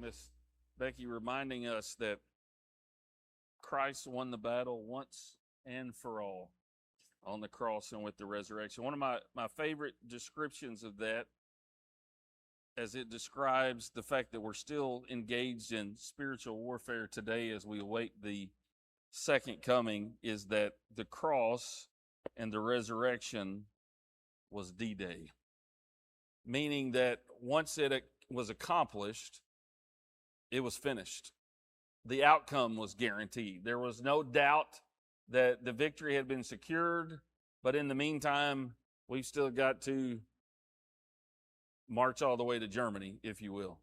Miss Becky reminding us that Christ won the battle once and for all on the cross and with the resurrection. One of my favorite descriptions of that, as it describes the fact that we're still engaged in spiritual warfare today as we await the second coming, is that the cross and the resurrection was D-Day. Meaning that once it was accomplished, it was finished. The outcome was guaranteed. There was no doubt that the victory had been secured, but in the meantime, we've still got to march all the way to Germany, if you will.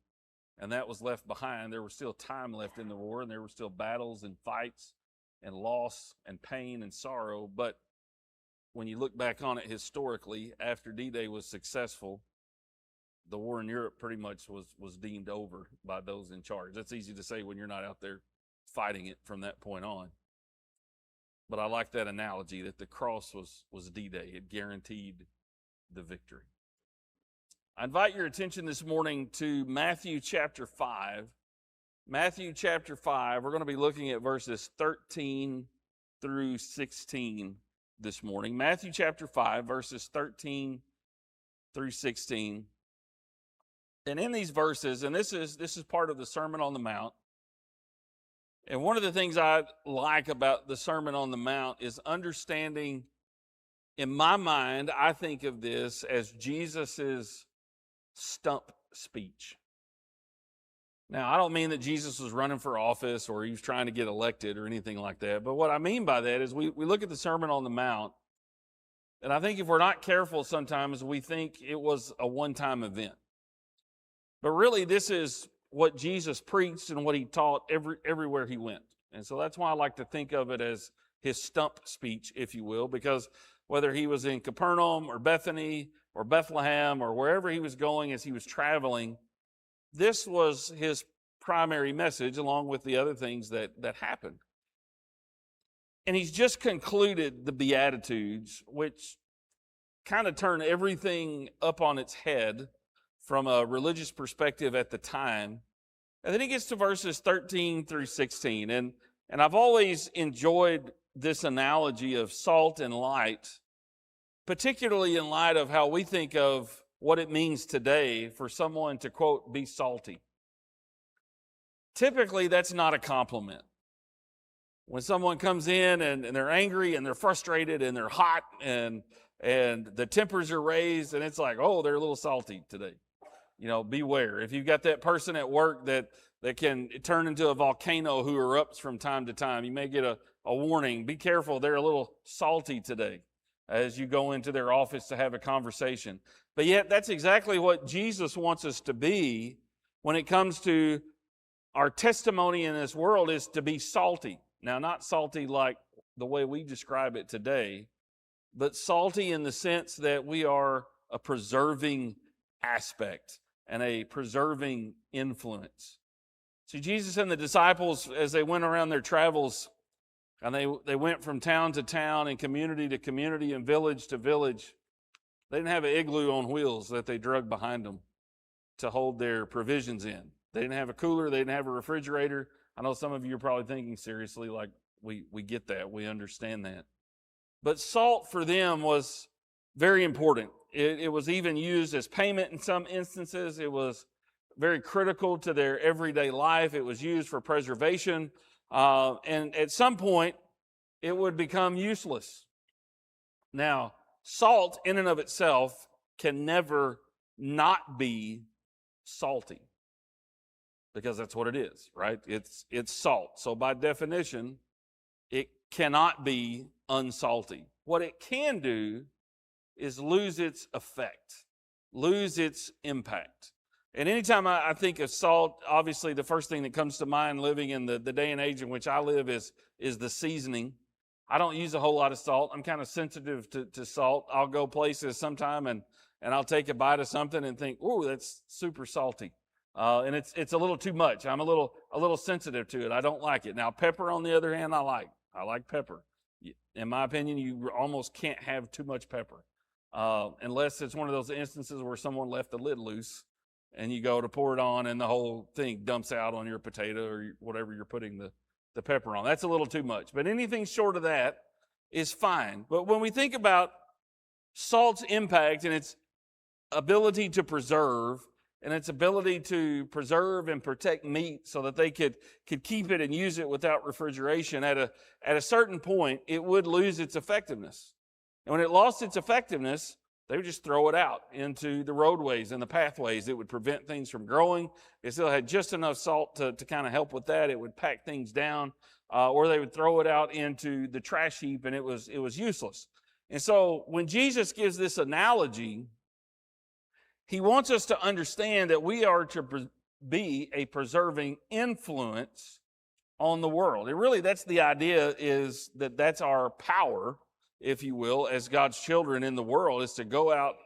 And that was left behind. There was still time left in the war, and there were still battles and fights and loss and pain and sorrow. But when you look back on it historically, after D-Day was successful, the war in Europe pretty much was deemed over by those in charge. That's easy to say when you're not out there fighting it from that point on. But I like that analogy that the cross was D-Day. It guaranteed the victory. I invite your attention this morning to Matthew chapter 5. Matthew chapter 5, we're going to be looking at verses 13 through 16 this morning. Matthew chapter 5, verses 13 through 16. And in these verses, and this is part of the Sermon on the Mount, and one of the things I like about the Sermon on the Mount is understanding, in my mind, I think of this as Jesus's stump speech. Now, I don't mean that Jesus was running for office or he was trying to get elected or anything like that, but what I mean by that is we look at the Sermon on the Mount, and I think if we're not careful sometimes, we think it was a one-time event. But really, this is what Jesus preached and what he taught everywhere he went. And so that's why I like to think of it as his stump speech, if you will, because whether he was in Capernaum or Bethany or Bethlehem or wherever he was going as he was traveling, this was his primary message along with the other things that happened. And he's just concluded the Beatitudes, which kind of turn everything up on its head from a religious perspective at the time. And then he gets to verses 13 through 16. And I've always enjoyed this analogy of salt and light, particularly in light of how we think of what it means today for someone to, quote, be salty. Typically, that's not a compliment. When someone comes in and they're angry and they're frustrated and they're hot and the tempers are raised and it's like, oh, they're a little salty today. You know, beware. If you've got that person at work that can turn into a volcano who erupts from time to time, you may get a warning. Be careful, they're a little salty today as you go into their office to have a conversation. But yet, that's exactly what Jesus wants us to be when it comes to our testimony in this world, is to be salty. Now, not salty like the way we describe it today, but salty in the sense that we are a preserving aspect and a preserving influence. See, Jesus and the disciples, as they went around their travels, and they went from town to town and community to community and village to village, they didn't have an igloo on wheels that they drug behind them to hold their provisions in. They didn't have a cooler. They didn't have a refrigerator. I know some of you are probably thinking seriously, like, we get that. We understand that. But salt for them was very important. It was even used as payment in some instances. It was very critical to their everyday life. It was used for preservation. And at some point, it would become useless. Now, salt in and of itself can never not be salty, because that's what it is, right? It's salt. So by definition, it cannot be unsalty. What it can do is lose its effect, lose its impact. And anytime I think of salt, obviously the first thing that comes to mind living in the day and age in which I live is the seasoning. I don't use a whole lot of salt. I'm kind of sensitive to salt. I'll go places sometime and I'll take a bite of something and think, ooh, that's super salty. And it's a little too much. I'm a little sensitive to it. I don't like it. Now, pepper, on the other hand, I like pepper. In my opinion, you almost can't have too much pepper. Unless it's one of those instances where someone left the lid loose and you go to pour it on, and the whole thing dumps out on your potato or whatever you're putting the pepper on. That's a little too much. But anything short of that is fine. But when we think about salt's impact and its ability to preserve, and its ability to preserve and protect meat so that they could keep it and use it without refrigeration, at a certain point, it would lose its effectiveness. And when it lost its effectiveness, they would just throw it out into the roadways and the pathways. It would prevent things from growing. It still had just enough salt to kind of help with that. It would pack things down, or they would throw it out into the trash heap, and it was useless. And so when Jesus gives this analogy, he wants us to understand that we are to be a preserving influence on the world. And really, that's the idea, is that that's our power, if you will, as God's children in the world, is to go out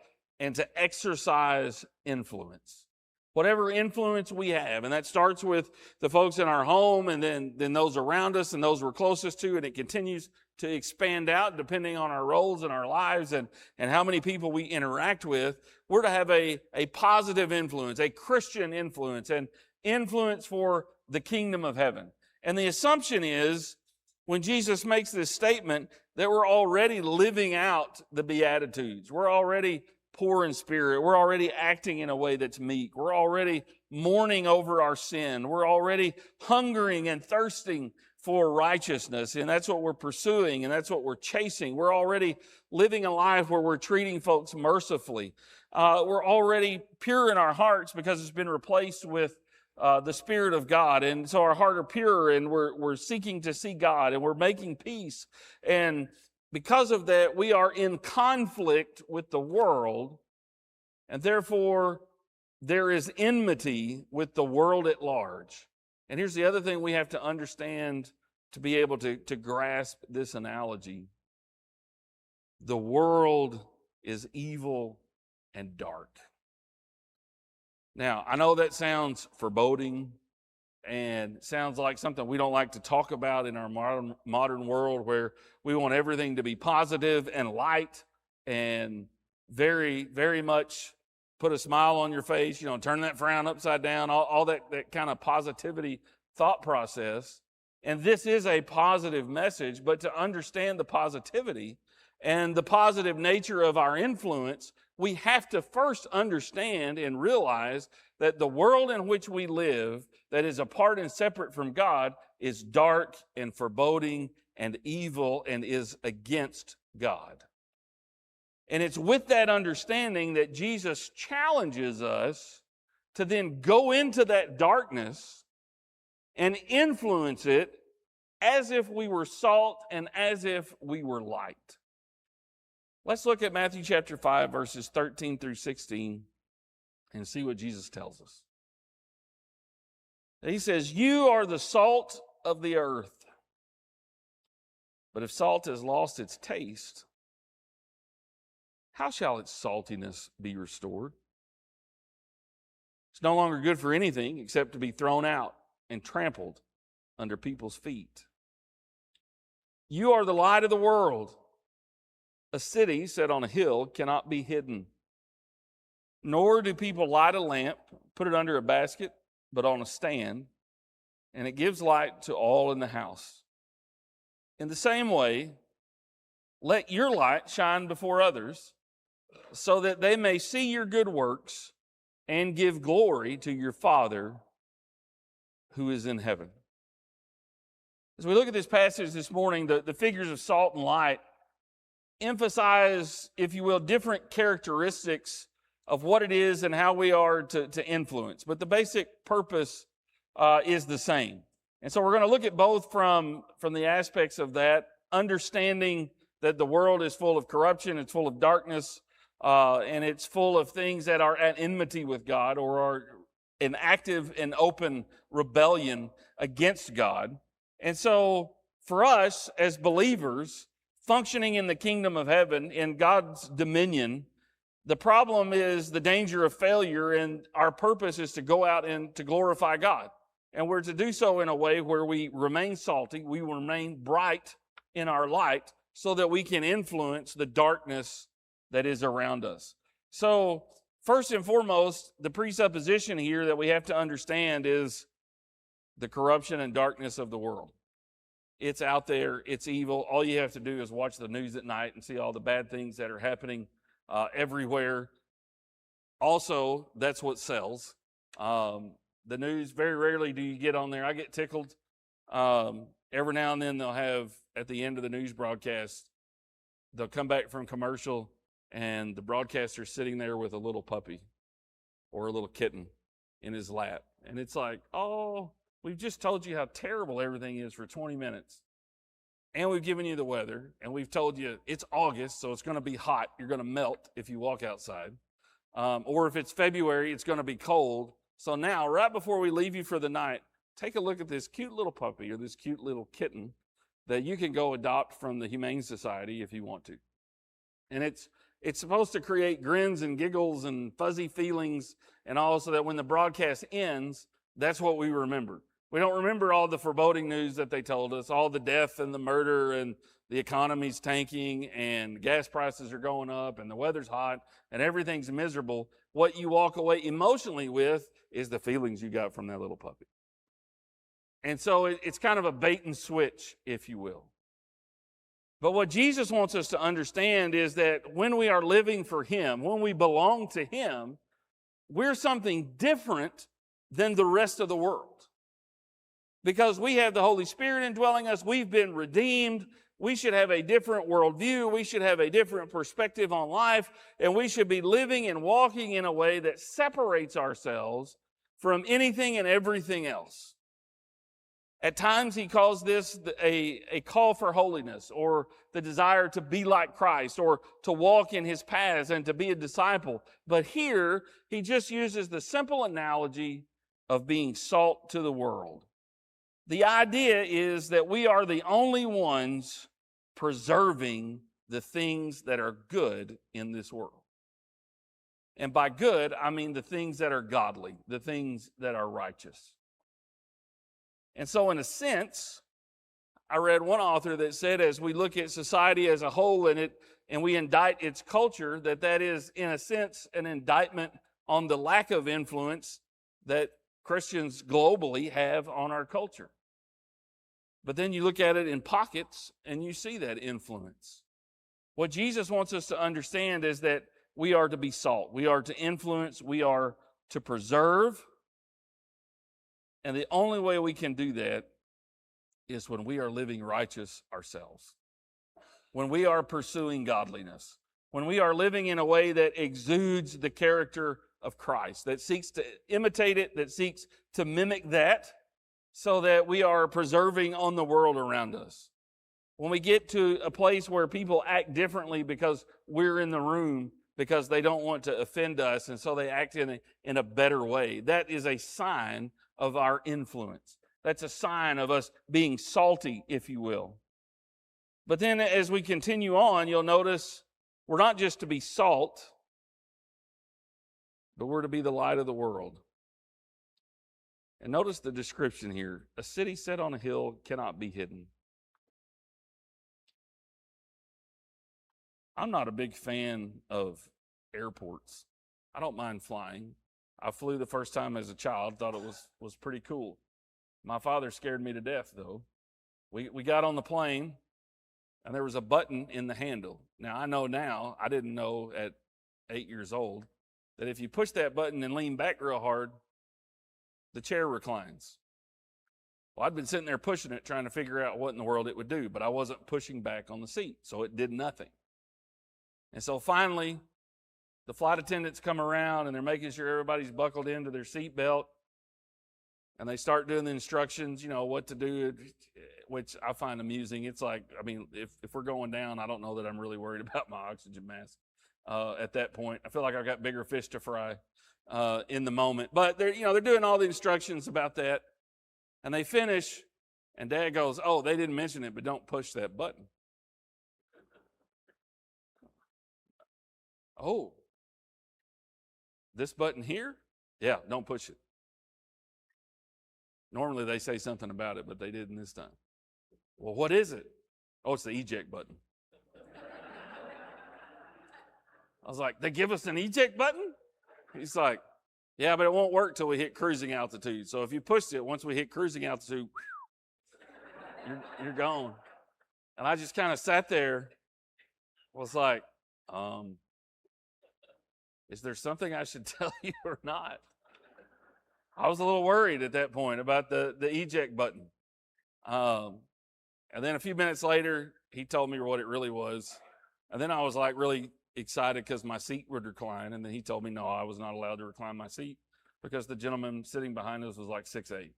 and to exercise influence. Whatever influence we have, and that starts with the folks in our home, and then those around us and those we're closest to, and it continues to expand out depending on our roles in our lives and how many people we interact with. We're to have a positive influence, a Christian influence, and influence for the kingdom of heaven. And the assumption is, when Jesus makes this statement, that we're already living out the Beatitudes. We're already poor in spirit. We're already acting in a way that's meek. We're already mourning over our sin. We're already hungering and thirsting for righteousness, and that's what we're pursuing, and that's what we're chasing. We're already living a life where we're treating folks mercifully. We're already pure in our hearts because it's been replaced with the Spirit of God, and so our heart are pure, and we're seeking to see God, and we're making peace. And because of that, we are in conflict with the world, and therefore there is enmity with the world at large. And here's the other thing we have to understand to be able to grasp this analogy. The world is evil and dark. Now, I know that sounds foreboding and sounds like something we don't like to talk about in our modern world, where we want everything to be positive and light and very, very much put a smile on your face, turn that frown upside down, all that kind of positivity thought process. And this is a positive message, but to understand the positivity and the positive nature of our influence, we have to first understand and realize that the world in which we live, that is apart and separate from God, is dark and foreboding and evil and is against God. And it's with that understanding that Jesus challenges us to then go into that darkness and influence it as if we were salt and as if we were light. Let's look at Matthew chapter 5, verses 13 through 16, and see what Jesus tells us. He says, "You are the salt of the earth. But if salt has lost its taste, how shall its saltiness be restored? It's no longer good for anything except to be thrown out and trampled under people's feet. You are the light of the world. A city set on a hill cannot be hidden. Nor do people light a lamp, put it under a basket, but on a stand, and it gives light to all in the house. In the same way, let your light shine before others, so that they may see your good works and give glory to your Father who is in heaven." As we look at this passage this morning, the figures of salt and light emphasize, if you will, different characteristics of what it is and how we are to influence. But the basic purpose is the same. And so we're going to look at both from the aspects of that, understanding that the world is full of corruption, it's full of darkness, and it's full of things that are at enmity with God or are in active and open rebellion against God. And so for us as believers functioning in the kingdom of heaven, in God's dominion, the problem is the danger of failure, and our purpose is to go out and to glorify God. And we're to do so in a way where we remain salty, we remain bright in our light, so that we can influence the darkness that is around us. So First and foremost, the presupposition here that we have to understand is the corruption and darkness of the world. It's out there. It's evil. All you have to do is watch the news at night and see all the bad things that are happening everywhere. Also, that's what sells. The news, very rarely do you get on there. I get tickled. Every now and then they'll have, at the end of the news broadcast, they'll come back from commercial and the broadcaster's sitting there with a little puppy or a little kitten in his lap. And it's like, oh, we've just told you how terrible everything is for 20 minutes. And we've given you the weather. And we've told you it's August, so it's going to be hot. You're going to melt if you walk outside. Or if it's February, it's going to be cold. So now, right before we leave you for the night, take a look at this cute little puppy or this cute little kitten that you can go adopt from the Humane Society if you want to. And it's supposed to create grins and giggles and fuzzy feelings and all, so that when the broadcast ends, that's what we remember. We don't remember all the foreboding news that they told us, all the death and the murder and the economy's tanking and gas prices are going up and the weather's hot and everything's miserable. What you walk away emotionally with is the feelings you got from that little puppy. And so it's kind of a bait and switch, if you will. But what Jesus wants us to understand is that when we are living for Him, when we belong to Him, we're something different than the rest of the world. Because we have the Holy Spirit indwelling us, we've been redeemed, we should have a different worldview, we should have a different perspective on life, and we should be living and walking in a way that separates ourselves from anything and everything else. At times, he calls this a call for holiness, or the desire to be like Christ, or to walk in His paths and to be a disciple. But here, he just uses the simple analogy of being salt to the world. The idea is that we are the only ones preserving the things that are good in this world. And by good, I mean the things that are godly, the things that are righteous. And so in a sense, I read one author that said, as we look at society as a whole and we indict its culture, that is, in a sense, an indictment on the lack of influence that Christians globally have on our culture. But then you look at it in pockets and you see that influence. What Jesus wants us to understand is that we are to be salt. We are to influence. We are to preserve. And the only way we can do that is when we are living righteous ourselves. When we are pursuing godliness. When we are living in a way that exudes the character of Christ, that seeks to imitate it, that seeks to mimic that, so that we are preserving on the world around us. When we get to a place where people act differently because we're in the room, because they don't want to offend us, and so they act in a better way, that is a sign of our influence. That's a sign of us being salty, if you will. But then as we continue on, you'll notice we're not just to be salt, but we're to be the light of the world. And notice the description here. A city set on a hill cannot be hidden. I'm not a big fan of airports. I don't mind flying. I flew the first time as a child, thought it was pretty cool. My father scared me to death, though. We got on the plane, and there was a button in the handle. Now, I know now, I didn't know at 8 years old, that if you push that button and lean back real hard, the chair reclines. Well, I'd been sitting there pushing it, trying to figure out what in the world it would do, but I wasn't pushing back on the seat, so it did nothing. And so finally, the flight attendants come around and they're making sure everybody's buckled into their seat belt. And they start doing the instructions, what to do, which I find amusing. It's like, if we're going down, I don't know that I'm really worried about my oxygen mask at that point. I feel like I've got bigger fish to fry in the moment. But they're doing all the instructions about that. And they finish, and Dad goes, "Oh, they didn't mention it, but don't push that button." Oh, this button here? Yeah, don't push it. Normally they say something about it, but they didn't this time. Well, what is it? Oh, it's the eject button. I was like, they give us an eject button? He's like, yeah, but it won't work till we hit cruising altitude. So if you pushed it, once we hit cruising altitude, you're gone. And I just kind of sat there, was like, is there something I should tell you or not? I was a little worried at that point about the eject button. And then a few minutes later, he told me what it really was. And then I was like really excited because my seat would recline. And then he told me, no, I was not allowed to recline my seat because the gentleman sitting behind us was like 6'8".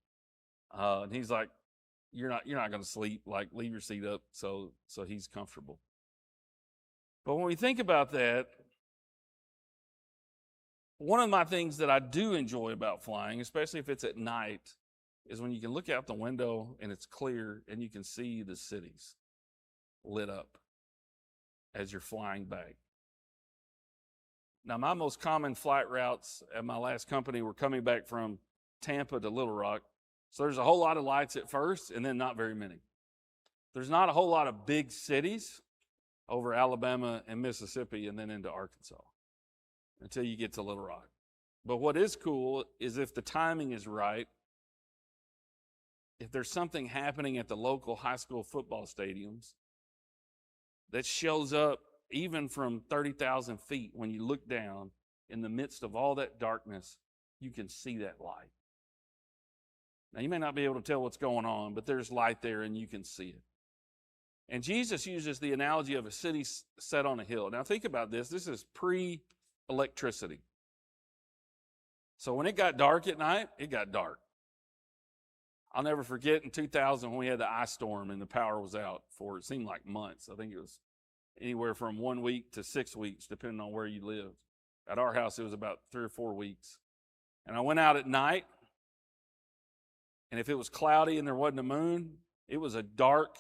And he's like, you're not going to sleep, like leave your seat up. So he's comfortable. But when we think about that, one of my things that I do enjoy about flying, especially if it's at night, is when you can look out the window and it's clear and you can see the cities lit up as you're flying back. Now, my most common flight routes at my last company were coming back from Tampa to Little Rock. So there's a whole lot of lights at first and then not very many. There's not a whole lot of big cities over Alabama and Mississippi and then into Arkansas until you get to Little Rock. But what is cool is if the timing is right, if there's something happening at the local high school football stadiums that shows up even from 30,000 feet, when you look down in the midst of all that darkness, you can see that light. Now, you may not be able to tell what's going on, but there's light there and you can see it. And Jesus uses the analogy of a city set on a hill. Now, think about this. This is pre-electricity. So when it got dark at night, it got dark. I'll never forget in 2000 when we had the ice storm and the power was out for, it seemed like months. I think it was anywhere from 1 week to 6 weeks, depending on where you lived. At our house, it was about 3 or 4 weeks. And I went out at night, and if it was cloudy and there wasn't a moon, it was a dark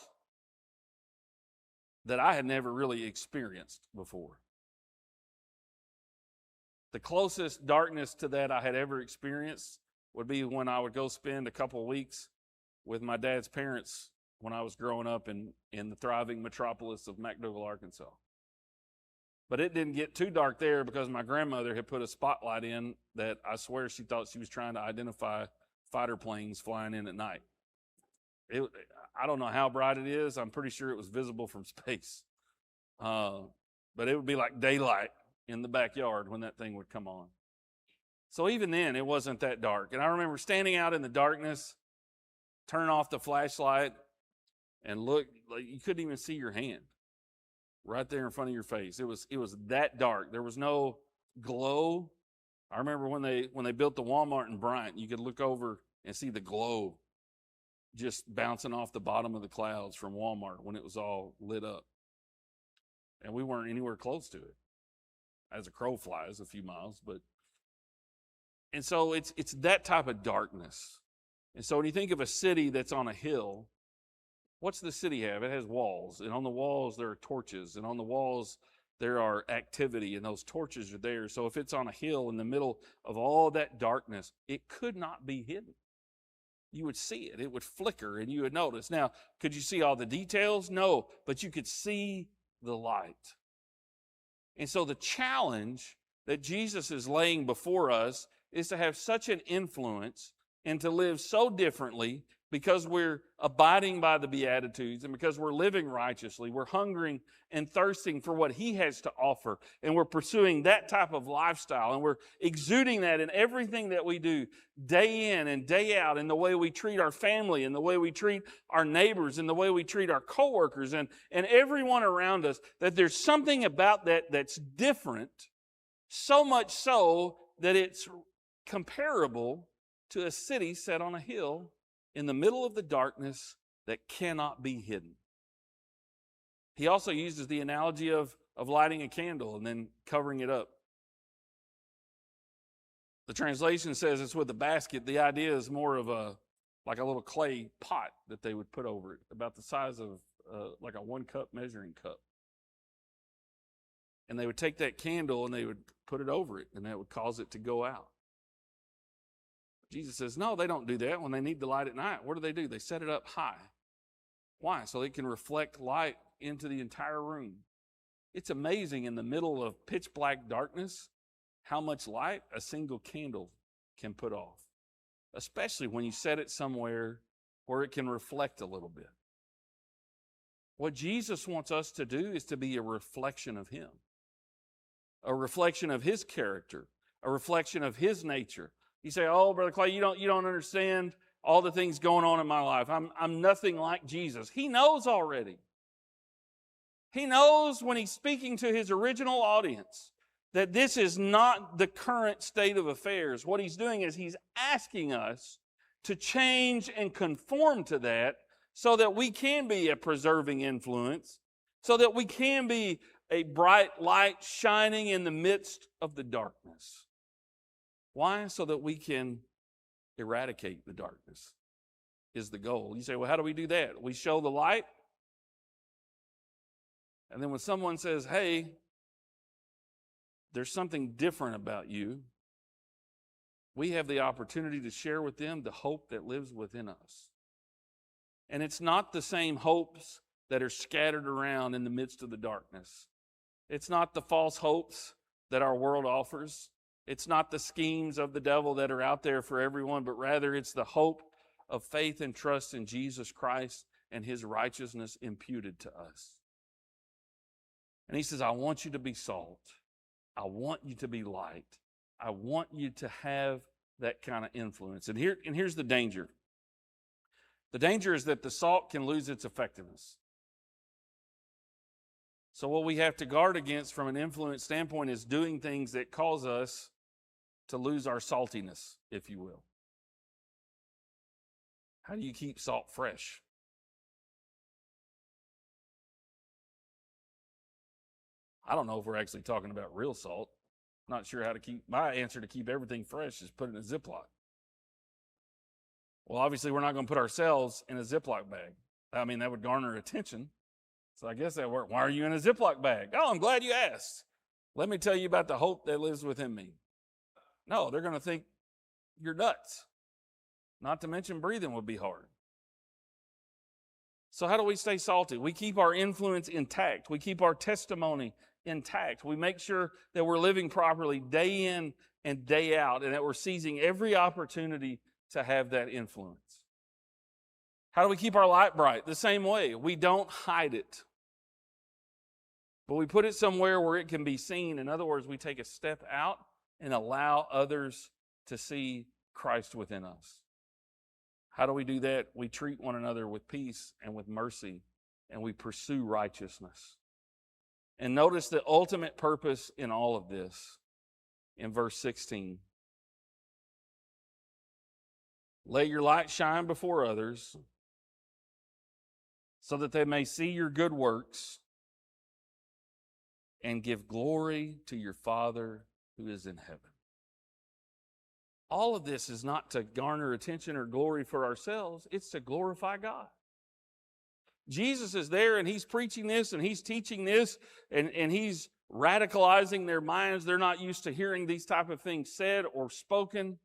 that I had never really experienced before. The closest darkness to that I had ever experienced would be when I would go spend a couple of weeks with my dad's parents when I was growing up in the thriving metropolis of McDougall, Arkansas. But it didn't get too dark there because my grandmother had put a spotlight in that I swear she thought she was trying to identify fighter planes flying in at night. I don't know how bright it is. I'm pretty sure it was visible from space. But it would be like daylight in the backyard when that thing would come on. So even then, it wasn't that dark. And I remember standing out in the darkness, turn off the flashlight, and look, like you couldn't even see your hand right there in front of your face. It was that dark. There was no glow. I remember when they built the Walmart in Bryant, you could look over and see the glow just bouncing off the bottom of the clouds from Walmart when it was all lit up. And we weren't anywhere close to it. As a crow flies a few miles, but and so it's that type of darkness. And so when you think of a city that's on a hill, what's the city have? It has walls, and on the walls there are torches, and on the walls there are activity, and those torches are there. So if it's on a hill in the middle of all that darkness, it could not be hidden. You would see it. It would flicker, and you would notice. Now, could you see all the details? No, but you could see the light. And so the challenge that Jesus is laying before us is to have such an influence and to live so differently because we're abiding by the Beatitudes and because we're living righteously. We're hungering and thirsting for what He has to offer, and we're pursuing that type of lifestyle, and we're exuding that in everything that we do day in and day out, in the way we treat our family, in the way we treat our neighbors, in the way we treat our coworkers and everyone around us, that there's something about that that's different, so much so that it's comparable to a city set on a hill in the middle of the darkness that cannot be hidden. He also uses the analogy of lighting a candle and then covering it up. The translation says it's with a basket. The idea is more of like a little clay pot that they would put over it, about the size of like a 1-cup measuring cup. And they would take that candle and they would put it over it, and that would cause it to go out. Jesus says, no, they don't do that when they need the light at night. What do? They set it up high. Why? So it can reflect light into the entire room. It's amazing in the middle of pitch black darkness how much light a single candle can put off, especially when you set it somewhere where it can reflect a little bit. What Jesus wants us to do is to be a reflection of him, a reflection of his character, a reflection of his nature. You say, oh, Brother Clay, you don't understand all the things going on in my life. I'm nothing like Jesus. He knows already. He knows when he's speaking to his original audience that this is not the current state of affairs. What he's doing is he's asking us to change and conform to that so that we can be a preserving influence, so that we can be a bright light shining in the midst of the darkness. Why? So that we can eradicate the darkness is the goal. You say, well, how do we do that? We show the light. And then when someone says, hey, there's something different about you, we have the opportunity to share with them the hope that lives within us. And it's not the same hopes that are scattered around in the midst of the darkness. It's not the false hopes that our world offers. It's not the schemes of the devil that are out there for everyone, but rather it's the hope of faith and trust in Jesus Christ and his righteousness imputed to us. And he says, I want you to be salt. I want you to be light. I want you to have that kind of influence. And here's the danger. The danger is that the salt can lose its effectiveness. So what we have to guard against from an influence standpoint is doing things that cause us to lose our saltiness, if you will. How do you keep salt fresh? I don't know if we're actually talking about real salt. Not sure how to keep, my answer to keep everything fresh is put it in a Ziploc. Well, obviously we're not going to put ourselves in a Ziploc bag. I mean, that would garner attention. So I guess that worked. Why are you in a Ziploc bag? Oh, I'm glad you asked. Let me tell you about the hope that lives within me. No, they're going to think you're nuts. Not to mention breathing would be hard. So how do we stay salty? We keep our influence intact. We keep our testimony intact. We make sure that we're living properly day in and day out and that we're seizing every opportunity to have that influence. How do we keep our light bright? The same way. We don't hide it, but we put it somewhere where it can be seen. In other words, we take a step out and allow others to see Christ within us. How do we do that? We treat one another with peace and with mercy, and we pursue righteousness. And notice the ultimate purpose in all of this in verse 16. Let your light shine before others so that they may see your good works and give glory to your Father who is in heaven. All of this is not to garner attention or glory for ourselves. It's to glorify God. Jesus is there and he's preaching this and he's teaching this and he's radicalizing their minds. They're not used to hearing these type of things said or spoken.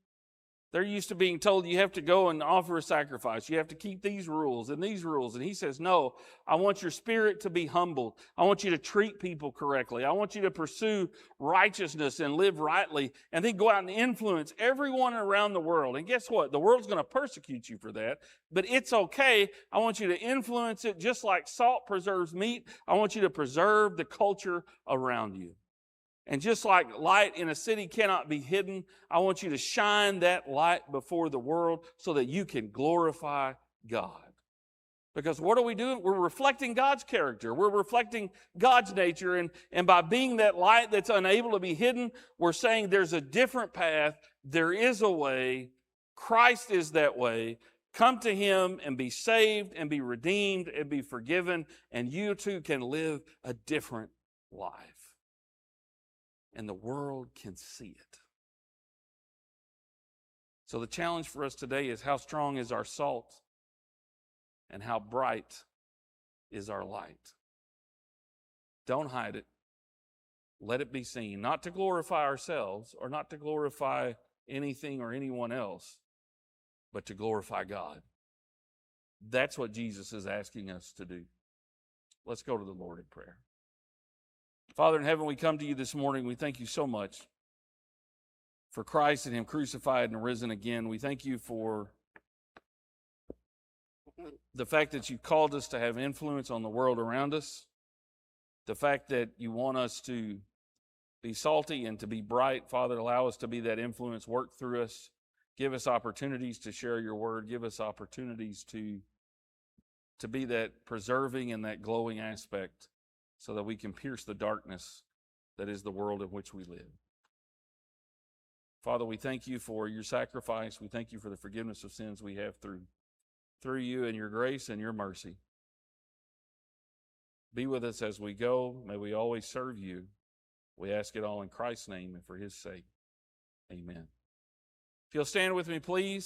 They're used to being told you have to go and offer a sacrifice. You have to keep these rules and these rules. And he says, no, I want your spirit to be humbled. I want you to treat people correctly. I want you to pursue righteousness and live rightly and then go out and influence everyone around the world. And guess what? The world's going to persecute you for that, but it's okay. I want you to influence it just like salt preserves meat. I want you to preserve the culture around you. And just like light in a city cannot be hidden, I want you to shine that light before the world so that you can glorify God. Because what are we doing? We're reflecting God's character. We're reflecting God's nature. And by being that light that's unable to be hidden, we're saying there's a different path. There is a way. Christ is that way. Come to him and be saved and be redeemed and be forgiven. And you too can live a different life. And the world can see it. So the challenge for us today is how strong is our salt and how bright is our light. Don't hide it. Let it be seen. Not to glorify ourselves or not to glorify anything or anyone else, but to glorify God. That's what Jesus is asking us to do. Let's go to the Lord in prayer. Father in heaven, we come to you this morning. We thank you so much for Christ and Him crucified and risen again. We thank you for the fact that you called us to have influence on the world around us, the fact that you want us to be salty and to be bright. Father, allow us to be that influence, work through us, give us opportunities to share your word, give us opportunities to be that preserving and that glowing aspect so that we can pierce the darkness that is the world in which we live. Father, we thank you for your sacrifice. We thank you for the forgiveness of sins we have through you and your grace and your mercy. Be with us as we go. May we always serve you. We ask it all in Christ's name and for his sake. Amen. If you'll stand with me, please.